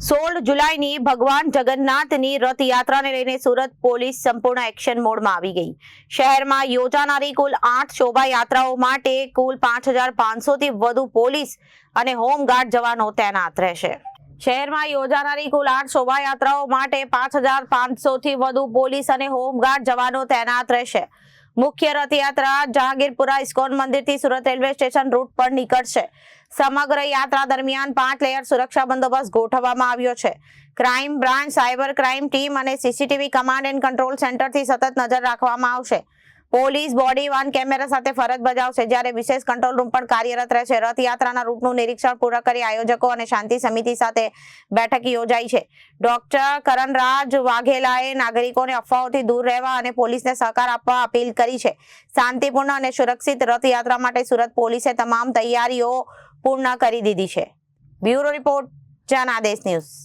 16 જુલાઈની ભગવાન જગન્નાથની રથયાત્રાને લઈને સુરત પોલીસ સંપૂર્ણ એક્શન મોડમાં આવી ગઈ. શહેરમાં યોજાનારી કુલ 8 શોભાયાત્રાઓ માટે કુલ 5,500 થી વધુ પોલીસ અને હોમગાર્ડ જવાનો તૈનાત રહેશે. શહેરમાં યોજાનારી કુલ 8 શોભાયાત્રાઓ માટે 5,500 થી વધુ પોલીસ અને હોમગાર્ડ જવાનો તૈનાત રહેશે. મુખ્ય રથયાત્રા જહાંગીરપુરા ઇસ્કોન મંદિરથી સુરત રેલવે સ્ટેશન રૂટ પર નીકળશે. સમગ્ર યાત્રા દરમિયાન 5 લેયર સુરક્ષા બંદોબસ્ત ગોઠવવામાં આવ્યો છે. Crime branch, cyber crime team અને સીસીટીવી કમાન્ડ એન્ડ કંટ્રોલ સેન્ટરથી સતત નજર રાખવામાં આવશે. પોલીસ બોડી વાન કેમેરા સાથે ફરજ બજાવશે, જ્યારે વિશેષ કંટ્રોલ રૂમ પણ કાર્યરત રહેશે. રથયાત્રાના રૂટનું નિરીક્ષણ પૂર્ણ કરી આયોજકો અને શાંતિ સમિતિ સાથે બેઠક યોજાઈ છે. ડોક્ટર કરણરાજ વાઘેલાએ નાગરિકોને અફવાઓથી દૂર રહેવા અને પોલીસને સહકાર આપવા અપીલ કરી છે. શાંતિપૂર્ણ અને સુરક્ષિત રથયાત્રા માટે સુરત પોલીસે તમામ તૈયારીઓ પૂર્ણ કરી દીધી છે. Bureau report, Janadesh news.